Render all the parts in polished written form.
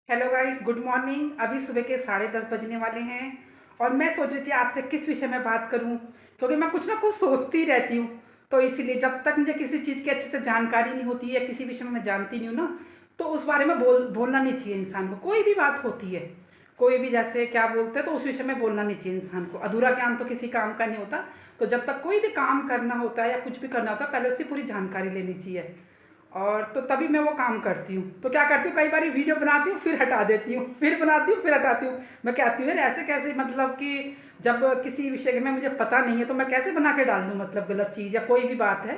Hello guys, good morning. अभी सुबह के 10:30 बजने वाले हैं और मैं सोच रही थी आपसे किस विषय में बात करूं, क्योंकि मैं कुछ ना कुछ सोचती रहती हूँ। तो इसीलिए जब तक मुझे किसी चीज़ की अच्छे से जानकारी नहीं होती है, किसी विषय में मैं जानती नहीं हूँ ना, तो उस बारे में बोलना नहीं चाहिए इंसान को। कोई भी बात होती है, कोई भी जैसे क्या बोलते हैं, तो उस विषय में बोलना नहीं चाहिए इंसान को। अधूरा ज्ञान तो किसी काम का नहीं होता। तो जब तक कोई भी काम करना होता है या कुछ भी करना होता है, पहले उसकी पूरी जानकारी लेनी चाहिए। और तो तभी मैं वो काम करती हूँ। तो क्या करती हूँ, कई बार वीडियो बनाती हूँ फिर हटा देती हूँ, फिर बनाती हूँ फिर हटाती हूँ। मैं कहती हूँ यार ऐसे कैसे, मतलब कि जब किसी विषय में मुझे पता नहीं है तो मैं कैसे बना के डाल दूँ, मतलब गलत चीज़ या कोई भी बात है,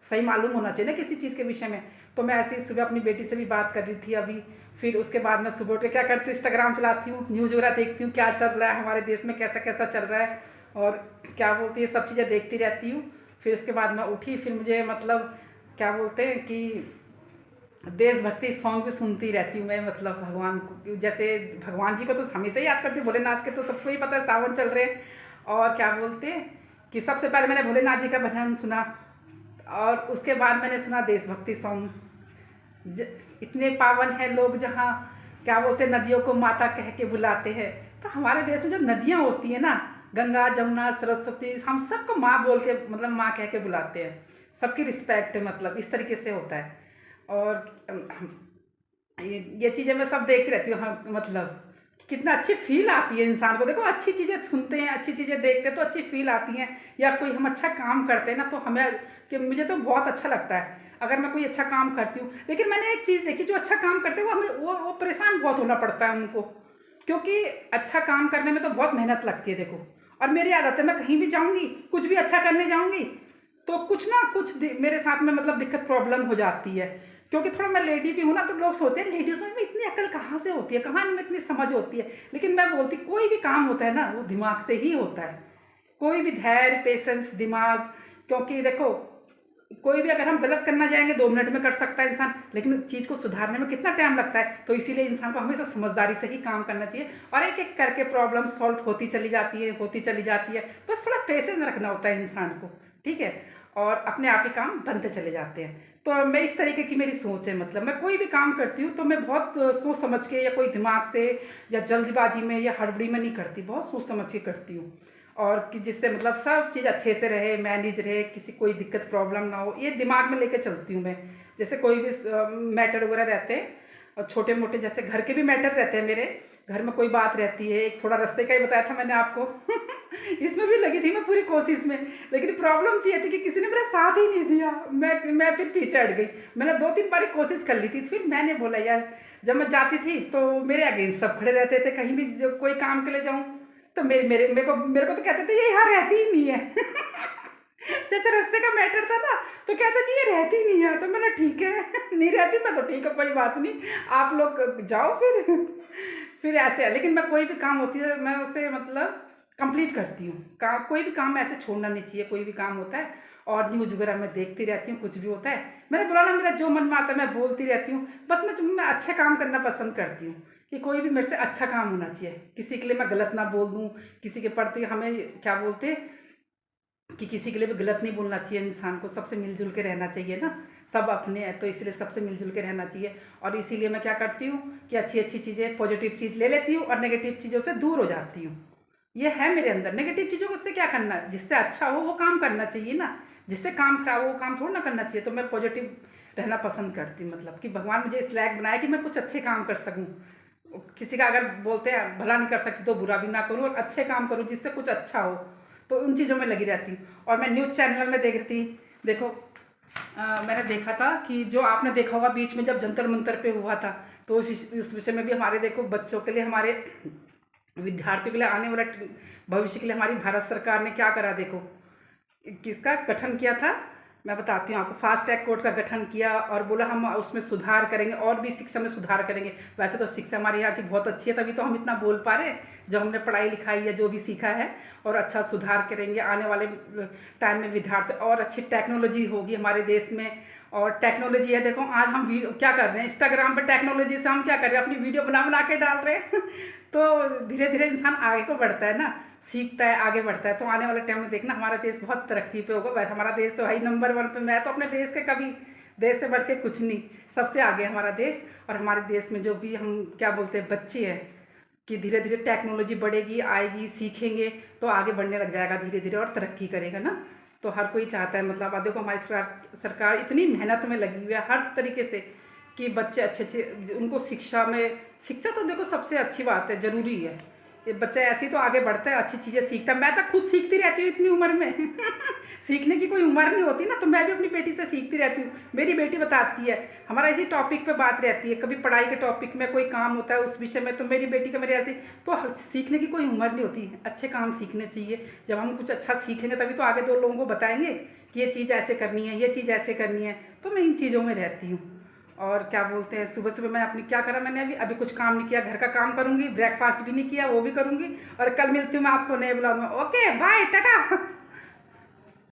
सही मालूम होना चाहिए ना किसी चीज़ के विषय में। तो मैं ऐसे ही सुबह अपनी बेटी से भी बात कर रही थी अभी। फिर उसके बाद मैं सुबह उठ के क्या करती हूँ, इंस्टाग्राम चलाती हूँ, न्यूज़ वगैरह देखती हूँ, क्या चल रहा है हमारे देश में, कैसा कैसा चल रहा है और क्या बोलती है, सब चीज़ें देखती रहती हूँ। फिर उसके बाद मैं उठी, फिर मुझे मतलब क्या बोलते हैं कि देशभक्ति सॉन्ग भी सुनती रहती हूँ मैं, मतलब भगवान को, जैसे भगवान जी को तो हमेशा ही याद करती हूँ, भोलेनाथ के तो सबको ही पता है, सावन चल रहे हैं। और क्या बोलते हैं कि सबसे पहले मैंने भोलेनाथ जी का भजन सुना और उसके बाद मैंने सुना देशभक्ति सॉन्ग। इतने पावन हैं लोग जहाँ, क्या बोलते हैं, नदियों को माता कह के बुलाते हैं। तो हमारे देश में जो नदियाँ होती हैं ना, गंगा जमुना सरस्वती, हम सबको माँ बोल के, मतलब माँ कह के बुलाते हैं। सबकी रिस्पेक्ट है, मतलब इस तरीके से होता है। और ये चीज़ें मैं सब देखती रहती हूँ। हाँ, मतलब कितना अच्छी फील आती है इंसान को। देखो, अच्छी चीज़ें सुनते हैं, अच्छी चीज़ें देखते हैं तो अच्छी फील आती हैं। या कोई हम अच्छा काम करते हैं ना, तो हमें, कि मुझे तो बहुत अच्छा लगता है अगर मैं कोई अच्छा काम करती हूँ। लेकिन मैंने एक चीज़ देखी, जो अच्छा काम करते हैं वो हमें वो परेशान बहुत होना पड़ता है उनको, क्योंकि अच्छा काम करने में तो बहुत मेहनत लगती है। देखो, और मेरी आदत है, मैं कहीं भी जाऊँगी, कुछ भी अच्छा करने जाऊँगी तो कुछ ना कुछ मेरे साथ में, मतलब दिक्कत प्रॉब्लम हो जाती है। क्योंकि थोड़ा मैं लेडी भी हूँ ना, तो लोग सोचते हैं लेडीज़ों में इतनी अकल कहाँ से होती है, कहाँ इनमें इतनी समझ होती है। लेकिन मैं बोलती, कोई भी काम होता है ना, वो दिमाग से ही होता है। कोई भी धैर्य, पेशेंस, दिमाग। क्योंकि देखो, कोई भी अगर हम गलत करना जाएंगे 2 मिनट में कर सकता है इंसान, लेकिन चीज़ को सुधारने में कितना टाइम लगता है। तो इसीलिए इंसान को हमेशा समझदारी से ही काम करना चाहिए और एक एक करके प्रॉब्लम सॉल्व होती चली जाती है, होती चली जाती है। बस थोड़ा पेशेंस रखना होता है इंसान को, ठीक है। और अपने आप ही काम बनते चले जाते हैं। तो मैं इस तरीके की मेरी सोच है, मतलब मैं कोई भी काम करती हूँ तो मैं बहुत सोच समझ के, या कोई दिमाग से या जल्दबाजी में या हड़बड़ी में नहीं करती, बहुत सोच समझ के करती हूँ। और कि जिससे मतलब सब चीज़ अच्छे से रहे, मैनेज रहे, किसी कोई दिक्कत प्रॉब्लम ना हो, ये दिमाग में लेके चलती हूँ मैं। जैसे कोई भी मैटर वगैरह रहते हैं, और छोटे मोटे जैसे घर के भी मैटर रहते हैं, मेरे घर में कोई बात रहती है। एक थोड़ा रास्ते का ही बताया था मैंने आपको इसमें भी लगी थी मैं पूरी कोशिश में, लेकिन प्रॉब्लम ये थी कि किसी ने मेरा साथ ही नहीं दिया। मैं फिर पीछे हट गई। मैंने 2-3 बारी कोशिश कर ली थी, फिर मैंने बोला यार, जब मैं जाती थी तो मेरे अगेंस्ट सब खड़े रहते थे, कहीं भी जब कोई काम के लिए जाऊँ तो मेरे को तो कहते थे ये यहाँ रहती ही नहीं है जैसे रास्ते का मैटर था ना, तो कहते जी ये रहती ही नहीं है। तो मैंने ठीक है नहीं रहती मैं तो ठीक है, कोई बात नहीं, आप लोग जाओ फिर ऐसे है। लेकिन मैं कोई भी काम होती है मैं उसे मतलब कंप्लीट करती हूँ। कोई भी काम ऐसे छोड़ना नहीं चाहिए, कोई भी काम होता है। और न्यूज़ वगैरह मैं देखती रहती हूँ, कुछ भी होता है मैंने बोला ना, मेरा जो मन में आता है मैं बोलती रहती हूँ। बस मैं अच्छे काम करना पसंद करती हूँ, कि कोई भी मेरे से अच्छा काम होना चाहिए, किसी के लिए मैं गलत ना बोल दूँ। किसी के प्रति हमें क्या बोलते हैं कि किसी के लिए भी गलत नहीं बोलना चाहिए इंसान को, सबसे मिलजुल के रहना चाहिए ना। सब अपने हैं तो इसलिए सबसे मिलजुल के रहना चाहिए। और इसीलिए मैं क्या करती हूँ कि अच्छी अच्छी चीज़ें, पॉजिटिव चीज़ ले लेती हूँ और नेगेटिव चीज़ों से दूर हो जाती हूँ। ये है मेरे अंदर। नेगेटिव चीज़ों को से क्या करना, जिससे अच्छा हो वो काम करना चाहिए ना, जिससे काम खराब हो वो काम थोड़ा ना करना चाहिए। तो मैं पॉजिटिव रहना पसंद करती हूँ, मतलब कि भगवान मुझे इस लायक बनाया कि मैं कुछ अच्छे काम कर सकूँ। किसी का अगर बोलते हैं भला नहीं कर सकती तो बुरा भी ना करूँ, और अच्छे काम करूँ जिससे कुछ अच्छा हो। तो उन चीज़ों में लगी रहती हूँ। और मैं न्यूज़ चैनल में देख रही थी, देखो मैंने देखा था कि जो आपने देखा होगा बीच में जब जंतर मंतर पे हुआ था, तो इस विषय में भी हमारे, देखो बच्चों के लिए, हमारे विद्यार्थियों के लिए, आने वाला भविष्य के लिए हमारी भारत सरकार ने क्या करा। देखो किसका गठन किया था, मैं बताती हूँ आपको। फास्ट ट्रैक कोर्ट का गठन किया और बोला हम उसमें सुधार करेंगे और भी शिक्षा में सुधार करेंगे। वैसे तो शिक्षा हमारे यहाँ की बहुत अच्छी है, तभी तो हम इतना बोल पा रहे हैं, जो हमने पढ़ाई लिखाई या जो भी सीखा है। और अच्छा सुधार करेंगे आने वाले टाइम में, विद्यार्थी और अच्छी टेक्नोलॉजी होगी हमारे देश में। और टेक्नोलॉजी है, देखो आज हम क्या कर रहे हैं, इंस्टाग्राम पर टेक्नोलॉजी से हम क्या कर रहे हैं, अपनी वीडियो बना बना के डाल रहे हैं तो धीरे धीरे इंसान आगे को बढ़ता है ना, सीखता है, आगे बढ़ता है। तो आने वाले टाइम में देखना हमारा देश बहुत तरक्की पे होगा। वैसे हमारा देश तो है ही नंबर 1 पे। मैं तो अपने देश के कभी देश से बढ़ के कुछ नहीं, सबसे आगे हमारा देश। और हमारे देश में जो भी हम क्या बोलते हैं बच्चे हैं कि धीरे धीरे टेक्नोलॉजी बढ़ेगी, आएगी, सीखेंगे तो आगे बढ़ने लग जाएगा धीरे धीरे और तरक्की करेगा ना। तो हर कोई चाहता है, मतलब अब देखो हमारी सरकार इतनी मेहनत में लगी हुई है हर तरीके से कि बच्चे अच्छे अच्छे उनको शिक्षा तो देखो सबसे अच्छी बात है, ज़रूरी है। ये बच्चा ऐसे ही तो आगे बढ़ता है, अच्छी चीज़ें सीखता है। मैं तो खुद सीखती रहती हूँ इतनी उम्र में सीखने की कोई उम्र नहीं होती ना, तो मैं भी अपनी बेटी से सीखती रहती हूँ। मेरी बेटी बताती है, हमारा इसी टॉपिक पे बात रहती है, कभी पढ़ाई के टॉपिक में कोई काम होता है उस विषय में, तो मेरी बेटी का मेरे ऐसे तो सीखने की कोई उम्र नहीं होती। अच्छे काम सीखने चाहिए, जब हम कुछ अच्छा सीखेंगे तभी तो आगे 2 लोगों को बताएंगे कि ये चीज़ ऐसे करनी है, ये चीज़ ऐसे करनी है। तो मैं इन चीज़ों में रहती हूँ। और क्या बोलते हैं, सुबह सुबह मैं अपनी क्या करा मैंने, अभी कुछ काम नहीं किया, घर का काम करूँगी, ब्रेकफास्ट भी नहीं किया वो भी करूँगी। और कल मिलती हूँ मैं आपको नए ब्लॉग में। Okay bye, Tata.